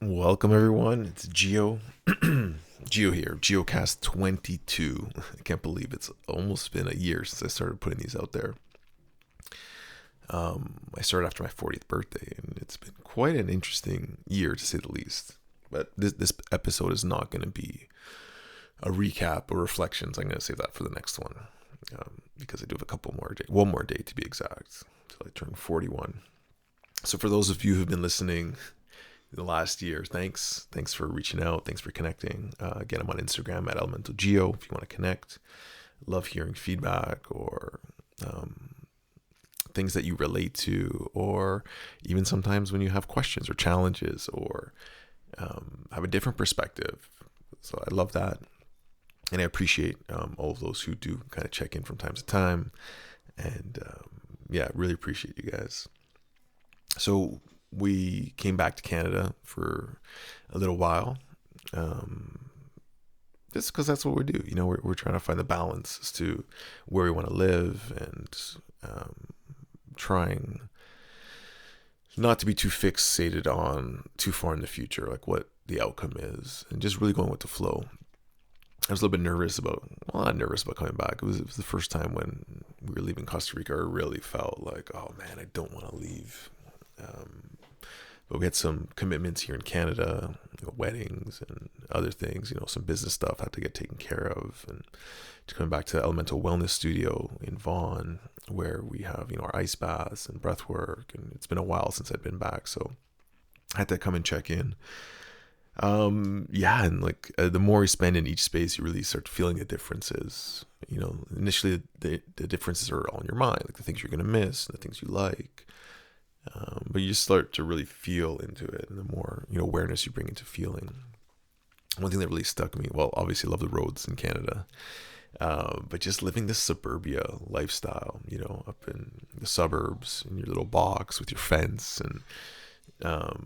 Welcome everyone. It's Geo. Geo here. Giocast 22. I can't believe it's almost been a year since I started putting these out there. I started after my 40th birthday, and it's been quite an interesting year to say the least. But this episode is not going to be a recap or reflections. I'm going to save that for the next one because I do have a couple more days, one more day to be exact, until I turn 41. So for those of you who've been listening the last year, thanks for reaching out, thanks for connecting. Again, I'm on Instagram at elemental geo if you want to connect. Love hearing feedback or things that you relate to, or even sometimes when you have questions or challenges or have a different perspective. So I love that, and I appreciate all of those who do kind of check in from time to time, and yeah, really appreciate you guys. So we came back to Canada for a little while, just because that's what we do. You know, we're trying to find the balance as to where we want to live, and trying not to be too fixated on too far in the future, like what the outcome is, and just really going with the flow. I was a little bit nervous about, well, not nervous about coming back. It was the first time when we were leaving Costa Rica. I really felt like, oh man, I don't want to leave. But we had some commitments here in Canada, weddings and other things, some business stuff had to get taken care of. And to come back to the Elemental Wellness Studio in Vaughan, where we have, our ice baths and breath work. And it's been a while since I'd been back. So I had to come and check in. And like the more you spend in each space, you really start feeling the differences. Initially the differences are all in your mind, like the things you're going to miss, the things you like. But you just start to really feel into it, and the more awareness you bring into feeling. One thing that really stuck me, well, obviously I love the roads in Canada, but just living this suburbia lifestyle, up in the suburbs in your little box with your fence and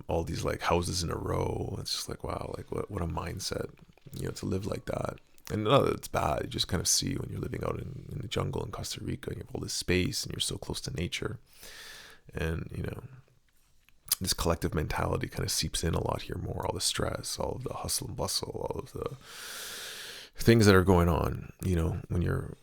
all these like houses in a row. It's just like, wow, like what a mindset, to live like that. And not that it's bad, you just kind of see when you're living out in the jungle in Costa Rica, you have all this space and you're so close to nature. And this collective mentality kind of seeps in a lot here more. All the stress, all of the hustle and bustle, all of the things that are going on, when you're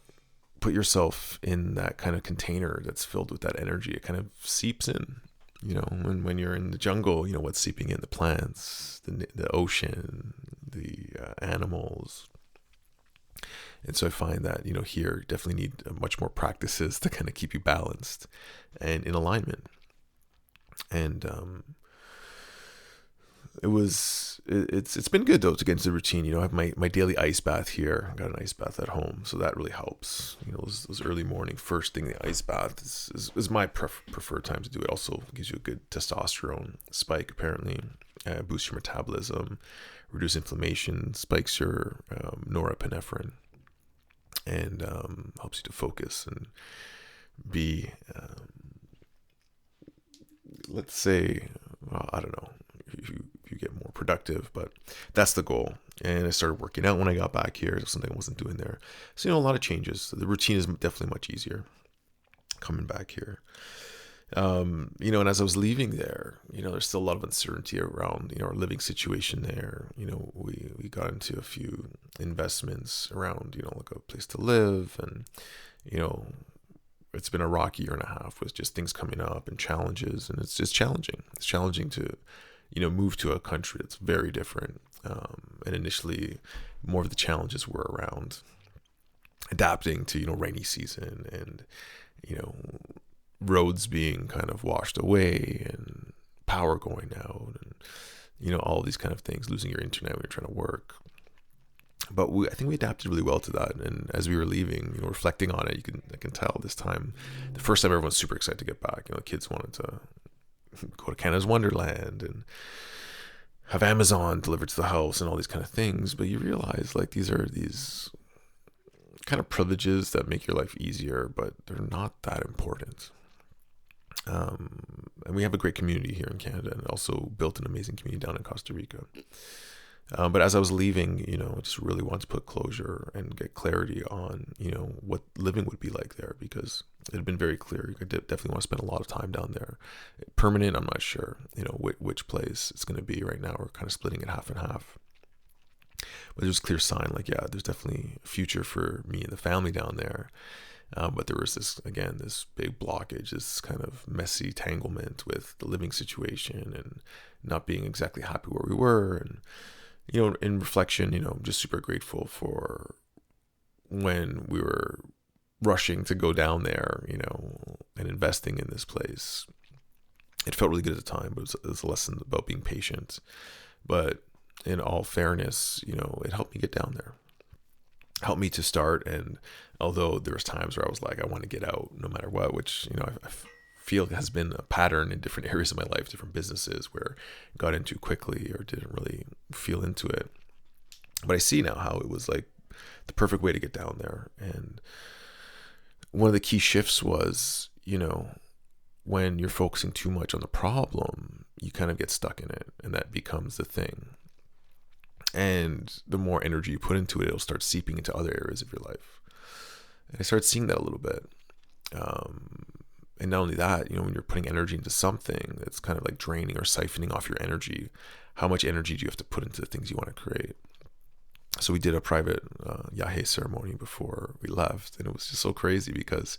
put yourself in that kind of container that's filled with that energy, it kind of seeps in. When you're in the jungle, what's seeping in: the plants, the ocean, the animals. And so I find that, here definitely need much more practices to kind of keep you balanced and in alignment. And it's been good though to get into the routine. I have my daily ice bath here. I got an ice bath at home, so that really helps. Those early morning, first thing, the ice bath is my preferred time to do it. Also gives you a good testosterone spike, apparently. Boosts your metabolism, reduce inflammation, spikes your norepinephrine, and helps you to focus and be, let's say, I don't know, if you get more productive, but that's the goal. And I started working out when I got back here, something I wasn't doing there. So, a lot of changes. So the routine is definitely much easier coming back here. And as I was leaving there, there's still a lot of uncertainty around, our living situation there. We got into a few investments around, like a place to live, and, it's been a rocky year and a half with just things coming up and challenges, and it's just challenging. It's challenging to, move to a country that's very different. And initially more of the challenges were around adapting to, rainy season and, roads being kind of washed away and power going out and, all these kind of things, losing your internet when you're trying to work. But I think we adapted really well to that. And as we were leaving, reflecting on it, I can tell this time, the first time everyone's super excited to get back. The kids wanted to go to Canada's Wonderland and have Amazon delivered to the house and all these kind of things. But you realize like these are these kind of privileges that make your life easier, but they're not that important. And we have a great community here in Canada, and also built an amazing community down in Costa Rica. But as I was leaving, I just really wanted to put closure and get clarity on, what living would be like there, because It had been very clear. I definitely want to spend a lot of time down there. Permanent, I'm not sure, which place it's going to be. Right now, we're kind of splitting it half and half. But there's a clear sign, like, yeah, there's definitely a future for me and the family down there. But there was this big blockage, this kind of messy tanglement with the living situation and not being exactly happy where we were. And, in reflection, I'm just super grateful for when we were rushing to go down there, and investing in this place. It felt really good at the time, but it was a lesson about being patient. But in all fairness, it helped me get down there. Helped me to start. And although there was times where I was like, I want to get out no matter what, which, I feel has been a pattern in different areas of my life, different businesses where I got into quickly or didn't really feel into it. But I see now how it was like the perfect way to get down there. And one of the key shifts was, when you're focusing too much on the problem, you kind of get stuck in it, and that becomes the thing. And the more energy you put into it, it'll start seeping into other areas of your life. And I started seeing that a little bit. And not only that, when you're putting energy into something that's kind of like draining or siphoning off your energy, how much energy do you have to put into the things you want to create? So we did a private yahe ceremony before we left, and it was just so crazy because,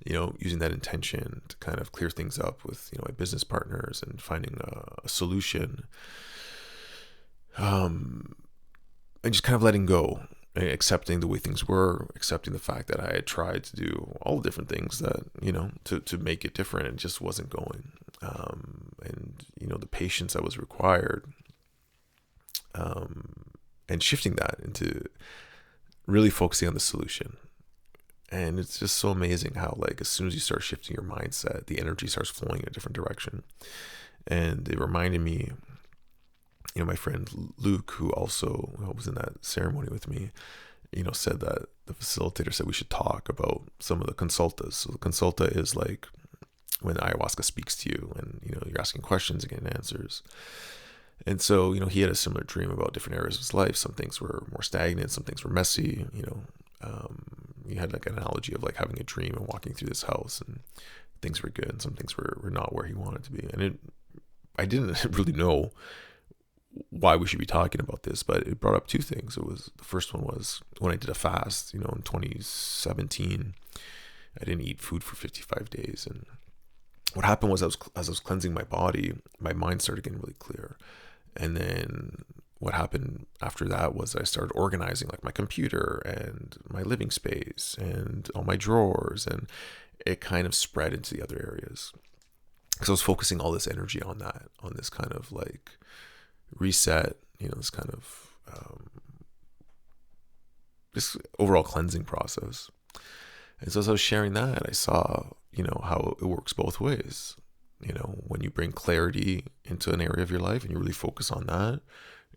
using that intention to kind of clear things up with, my business partners and finding a solution, and just kind of letting go, and accepting the way things were, accepting the fact that I had tried to do all the different things that, to make it different, and it just wasn't going. And, the patience that was required, and shifting that into really focusing on the solution. And it's just so amazing how, like, as soon as you start shifting your mindset, the energy starts flowing in a different direction. And it reminded me, my friend Luke, who also was in that ceremony with me, said that the facilitator said we should talk about some of the consultas. So the consulta is like when ayahuasca speaks to you and, you're asking questions and getting answers. And so, he had a similar dream about different areas of his life. Some things were more stagnant, some things were messy. He had like an analogy of like having a dream and walking through this house, and things were good and some things were not where he wanted to be. And I didn't really know why we should be talking about this, but it brought up two things. The first one was when I did a fast, in 2017, I didn't eat food for 55 days. And what happened was as I was cleansing my body, my mind started getting really clear. And then what happened after that was I started organizing like my computer and my living space and all my drawers, and it kind of spread into the other areas. Because I was focusing all this energy on that, on this kind of like reset, this kind of this overall cleansing process. And so as I was sharing that, I saw, how it works both ways. When you bring clarity into an area of your life and you really focus on that,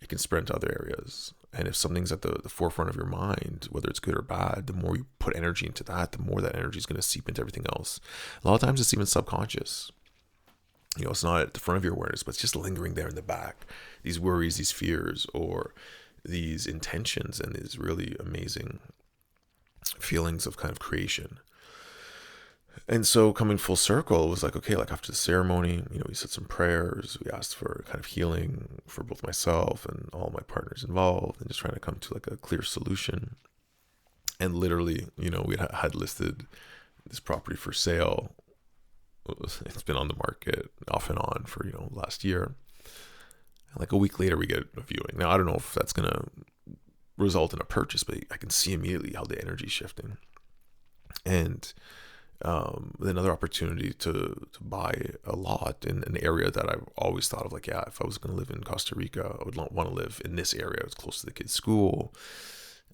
it can spread into other areas. And if something's at the forefront of your mind, whether it's good or bad, the more you put energy into that, the more that energy is going to seep into everything else. A lot of times it's even subconscious. It's not at the front of your awareness, but it's just lingering there in the back. These worries, these fears, or these intentions, and these really amazing feelings of kind of creation. And so coming full circle, it was like, okay, like after the ceremony, we said some prayers. We asked for kind of healing for both myself and all my partners involved, and just trying to come to like a clear solution. And literally, we had listed this property for sale. It's been on the market off and on for, last year. And like a week later, we get a viewing. Now, I don't know if that's going to result in a purchase, but I can see immediately how the energy is shifting. And another opportunity to buy a lot in an area that I've always thought of, like, yeah, if I was going to live in Costa Rica, I would want to live in this area. It's close to the kids' school,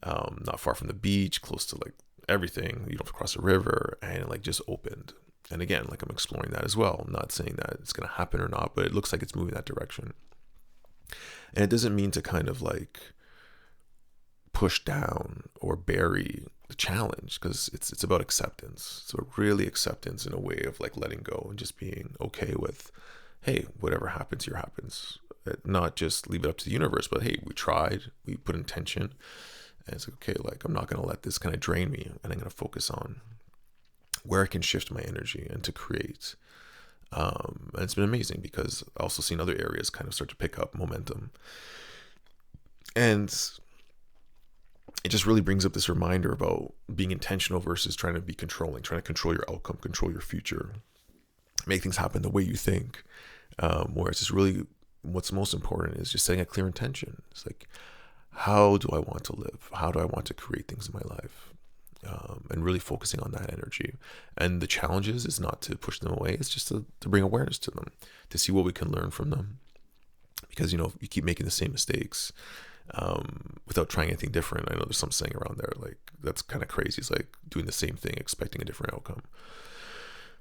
not far from the beach, close to like everything. You don't have to cross a river, and it like just opened. And again, like I'm exploring that as well. I'm not saying that it's going to happen or not, but it looks like it's moving that direction. And it doesn't mean to kind of like push down or bury the challenge, because it's about acceptance. So really acceptance in a way of like letting go and just being okay with, hey, whatever happens here happens. Not just leave it up to the universe, but hey, we tried, we put intention, and it's like, okay, like I'm not going to let this kind of drain me, and I'm going to focus on where I can shift my energy and to create. And it's been amazing because I also seen other areas kind of start to pick up momentum. And it just really brings up this reminder about being intentional versus trying to be controlling, trying to control your outcome, control your future, make things happen the way you think. Whereas it's really what's most important is just setting a clear intention. It's like, how do I want to live? How do I want to create things in my life? And really focusing on that energy. And the challenges is not to push them away. It's just to bring awareness to them, to see what we can learn from them. Because, if you keep making the same mistakes without trying anything different, I know there's some saying around there, like, that's kind of crazy. It's like doing the same thing, expecting a different outcome.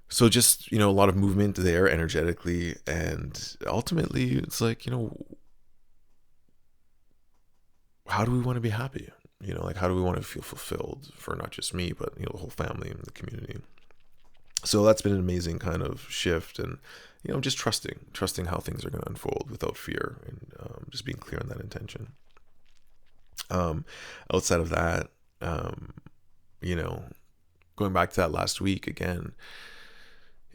So just, a lot of movement there energetically. And ultimately, it's like, how do we want to be happy? Like, how do we want to feel fulfilled for not just me, but, the whole family and the community? So that's been an amazing kind of shift. And, just trusting how things are going to unfold without fear, and just being clear on that intention. Outside of that, going back to that last week again,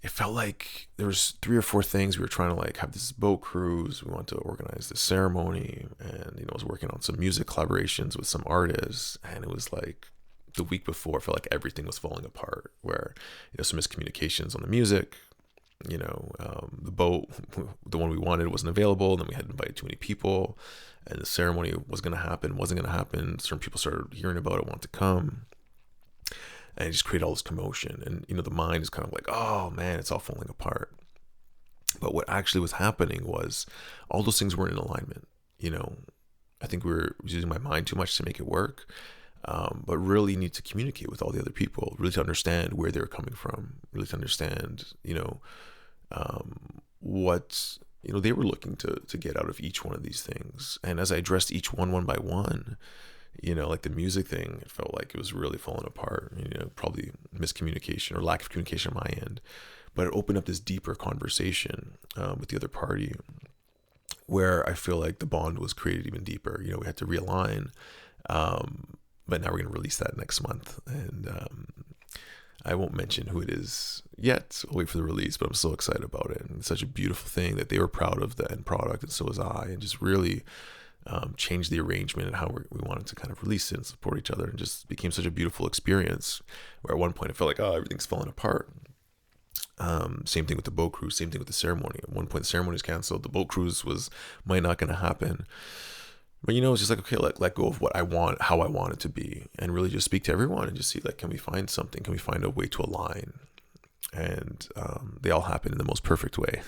it felt like there was 3 or 4 things we were trying to like have this boat cruise. We wanted to organize this ceremony, and I was working on some music collaborations with some artists, and it was like the week before, I felt like everything was falling apart. Where some miscommunications on the music. The boat, the one we wanted, wasn't available. And then we had invited too many people, and the ceremony wasn't going to happen. Certain people started hearing about it, want to come. And it just created all this commotion. And, the mind is kind of like, oh man, it's all falling apart. But what actually was happening was all those things weren't in alignment. I think we were using my mind too much to make it work. But really need to communicate with all the other people, really to understand where they're coming from, really to understand, what, they were looking to get out of each one of these things. And as I addressed each one by one, like the music thing, it felt like it was really falling apart, probably miscommunication or lack of communication on my end. But it opened up this deeper conversation with the other party, where I feel like the bond was created even deeper. We had to realign, but now we're going to release that next month. And I won't mention who it is yet. I'll wait for the release, but I'm so excited about it. And it's such a beautiful thing that they were proud of the end product, and so was I, and just really changed the arrangement and how we wanted to kind of release it and support each other, and just became such a beautiful experience, where at one point it felt like, everything's falling apart. Same thing with the boat cruise, same thing with the ceremony. At one point the ceremony was canceled, the boat cruise might not going to happen. But it's just like, okay, let go of what I want, how I want it to be, and really just speak to everyone and just see, like, can we find something? Can we find a way to align? And they all happen in the most perfect way.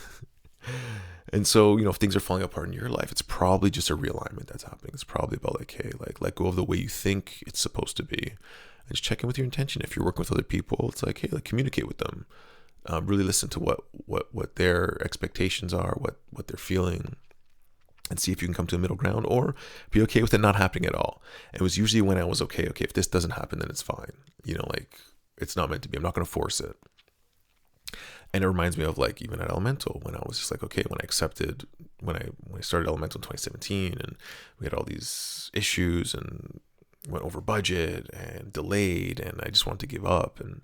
And so, if things are falling apart in your life, it's probably just a realignment that's happening. It's probably about like, hey, like, let go of the way you think it's supposed to be, and just check in with your intention. If you're working with other people, it's like, hey, like, communicate with them. Really listen to what their expectations are, what they're feeling, and see if you can come to a middle ground, or be okay with it not happening at all. It was usually when I was okay, if this doesn't happen, then it's fine. Like, it's not meant to be. I'm not going to force it. And it reminds me of, like, even at Elemental, when I was just like, okay, when I started Elemental in 2017, and we had all these issues and went over budget and delayed, and I just wanted to give up. And,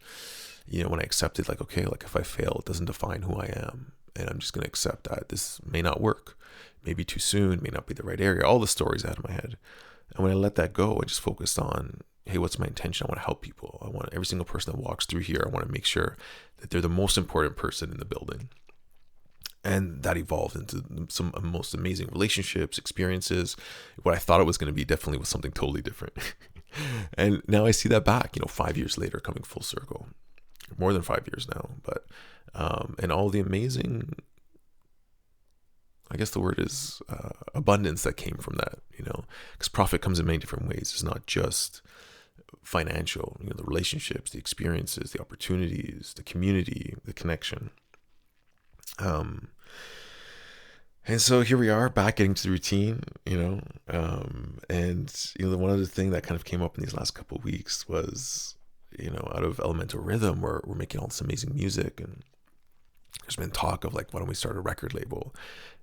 when I accepted, like, okay, like, if I fail, it doesn't define who I am. And I'm just going to accept that this may not work. Maybe too soon, may not be the right area, all the stories out of my head. And when I let that go, I just focused on, hey, what's my intention? I want to help people. I want every single person that walks through here, I want to make sure that they're the most important person in the building. And that evolved into some most amazing relationships, experiences. What I thought it was going to be definitely was something totally different. And now I see that back, 5 years later, coming full circle. More than 5 years now. But, and all the amazing, I guess the word is abundance that came from that, because profit comes in many different ways. It's not just financial, the relationships, the experiences, the opportunities, the community, the connection. And so here we are back getting to the routine, and, one other thing that kind of came up in these last couple of weeks was, out of Elemental Rhythm, we're making all this amazing music, and there's been talk of, like, why don't we start a record label?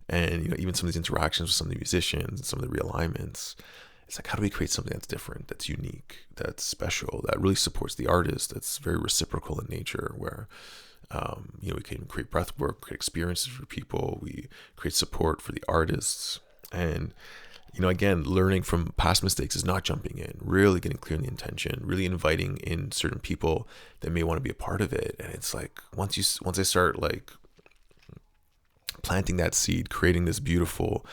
And, even some of these interactions with some of the musicians and some of the realignments, it's like, how do we create something that's different, that's unique, that's special, that really supports the artist, that's very reciprocal in nature, where we can create breath work, create experiences for people, we create support for the artists. And again, learning from past mistakes is not jumping in, really getting clear on the intention, really inviting in certain people that may want to be a part of it. And it's like, once I start like planting that seed, creating this beautiful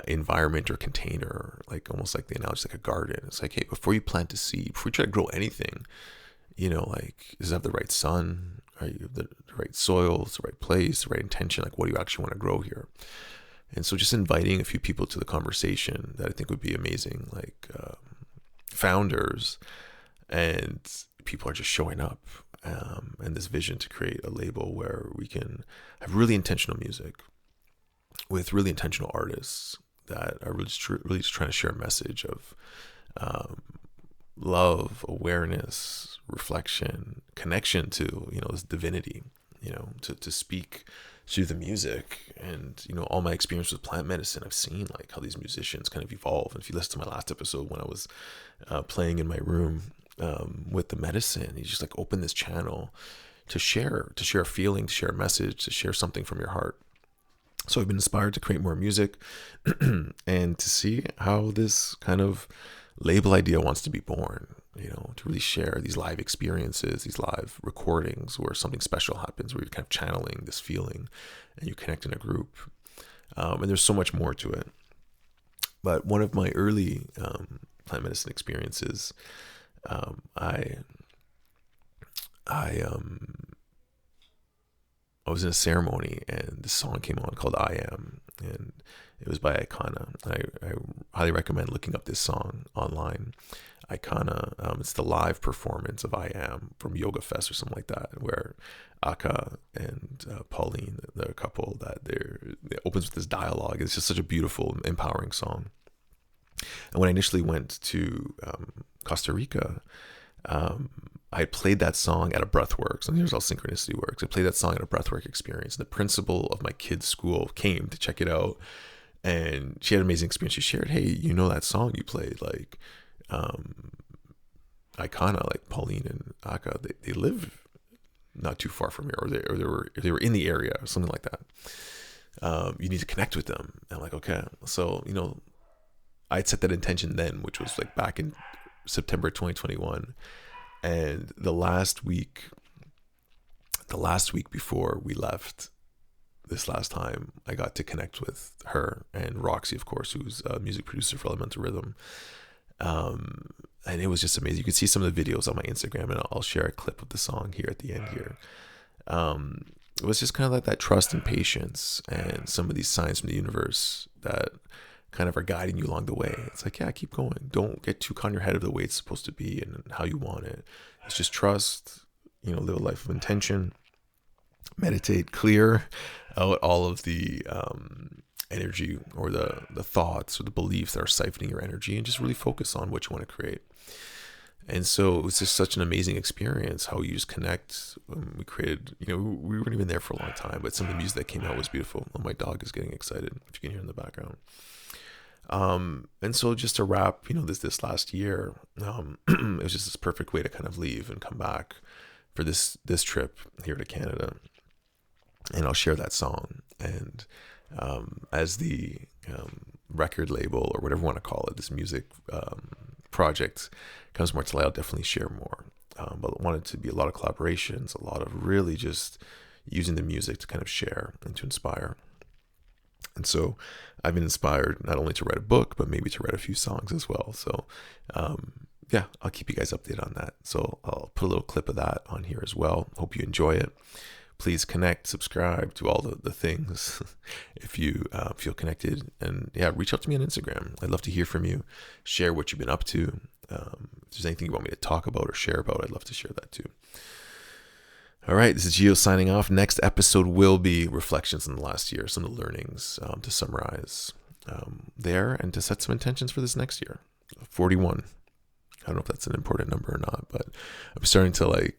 environment or container, like almost like the analogy, like a garden. It's like, hey, before you plant a seed, before you try to grow anything, like, does it have the right sun? Are you the right soil? It's the right place, the right intention? Like, what do you actually want to grow here? And so just inviting a few people to the conversation that I think would be amazing, like founders, and people are just showing up, and this vision to create a label where we can have really intentional music with really intentional artists that are really just trying to share a message of love, awareness, reflection, connection to this divinity, to speak through the music. And all my experience with plant medicine, I've seen like how these musicians kind of evolve. And if you listen to my last episode when I was playing in my room with the medicine, you just like open this channel to share a feeling, to share a message, to share something from your heart. So I've been inspired to create more music and to see how this kind of label idea wants to be born, to really share these live experiences, these live recordings where something special happens, where you're kind of channeling this feeling and you connect in a group. And there's so much more to it. But one of my early plant medicine experiences, I was in a ceremony and this song came on called I Am, and it was by Icona. I highly recommend looking up this song online. Icona, it's the live performance of I Am from Yoga Fest or something like that, where Aka and Pauline, the couple, it opens with this dialogue. It's just such a beautiful, empowering song. And when I initially went to Costa Rica, I played that song at a breathwork. So here's how synchronicity works. I played that song at a breathwork experience. The principal of my kid's school came to check it out, and she had an amazing experience. She shared, "Hey, that song you played, like Icona, like Pauline and Aka, they live not too far from here, or they were in the area, or something like that. You need to connect with them." And I'm like, okay. So I'd set that intention then, which was like back in September 2021. And the last week before we left this last time, I got to connect with her and Roxy, of course, who's a music producer for Elemental Rhythm. And it was just amazing. You can see some of the videos on my Instagram, and I'll share a clip of the song here at the end here. It was just kind of like that trust and patience and some of these signs from the universe that kind of are guiding you along the way. It's like, yeah, keep going. Don't get too caught in your head of the way it's supposed to be and how you want it. It's just trust, live a life of intention, meditate, clear out all of the energy or the thoughts or the beliefs that are siphoning your energy, and just really focus on what you want to create. And so it was just such an amazing experience how you just connect. We created, we weren't even there for a long time, but some of the music that came out was beautiful. Oh, my dog is getting excited, if you can hear in the background. And so just to wrap, this last year, it was just this perfect way to kind of leave and come back for this trip here to Canada. And I'll share that song. And as the record label, or whatever you want to call it, this music project comes more to light, I'll definitely share more. But I wanted to be a lot of collaborations, a lot of really just using the music to kind of share and to inspire. And so I've been inspired not only to write a book, but maybe to write a few songs as well. So yeah, I'll keep you guys updated on that. So I'll put a little clip of that on here as well. Hope you enjoy it. Please connect, subscribe, do all the things if you feel connected. And yeah, reach out to me on Instagram. I'd love to hear from you. Share what you've been up to. If there's anything you want me to talk about or share about, I'd love to share that too. All right, this is Gio signing off. Next episode will be reflections on the last year, some of the learnings to summarize there, and to set some intentions for this next year. 41. I don't know if that's an important number or not, but I'm starting to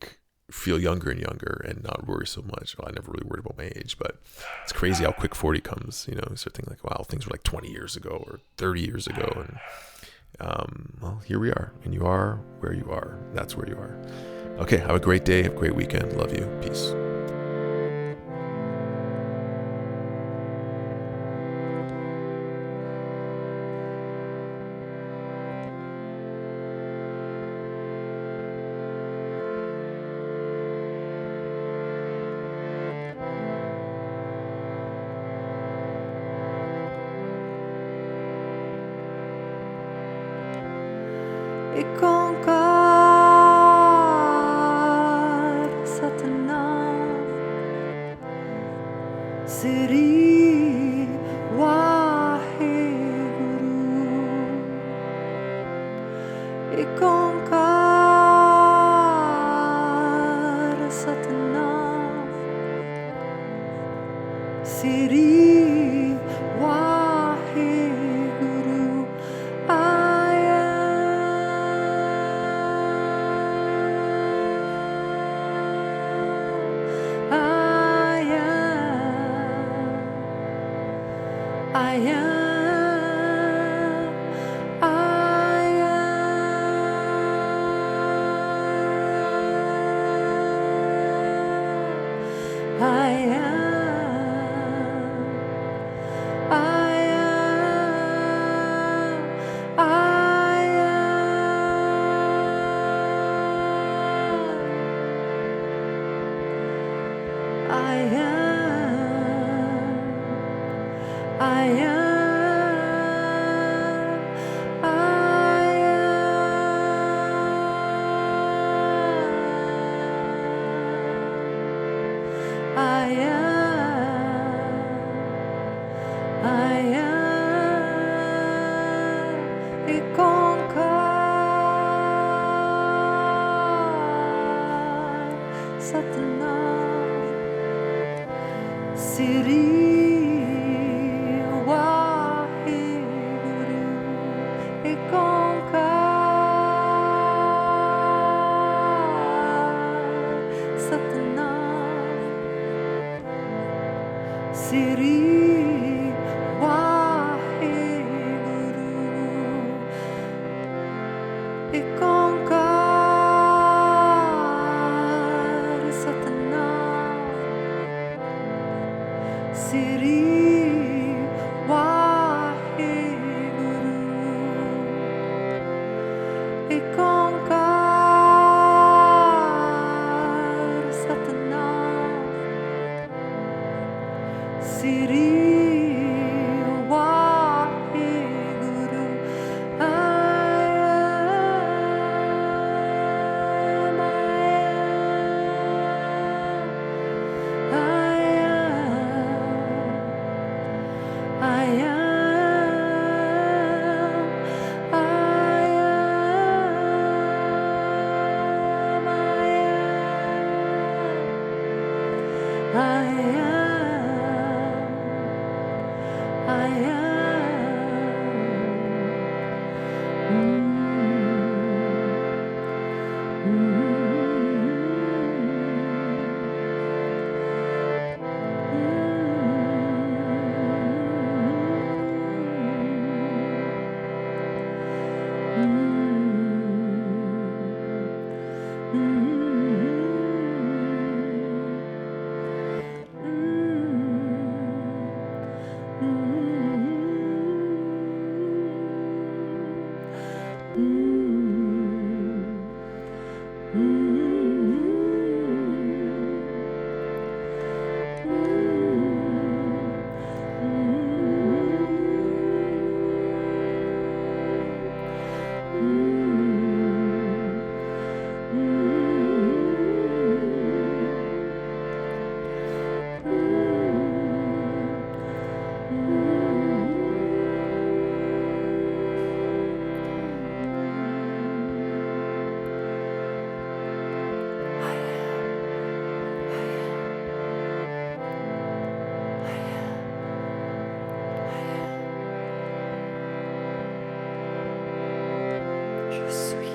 feel younger and younger and not worry so much. Well, I never really worried about my age, but it's crazy how quick 40 comes. You start thinking wow, things were 20 years ago or 30 years ago, and well, here we are, and you are where you are. That's where you are. Okay, have a great day, have a great weekend. Love you. Peace. E concar Satnam Sri Waheguru E concar Satnam Sri Waheguru I Satnam Sri Waheguru E concar Satnam Sri Waheguru E concar Satnam Sri Waheguru E concar Satnam Sri Waheguru Je suis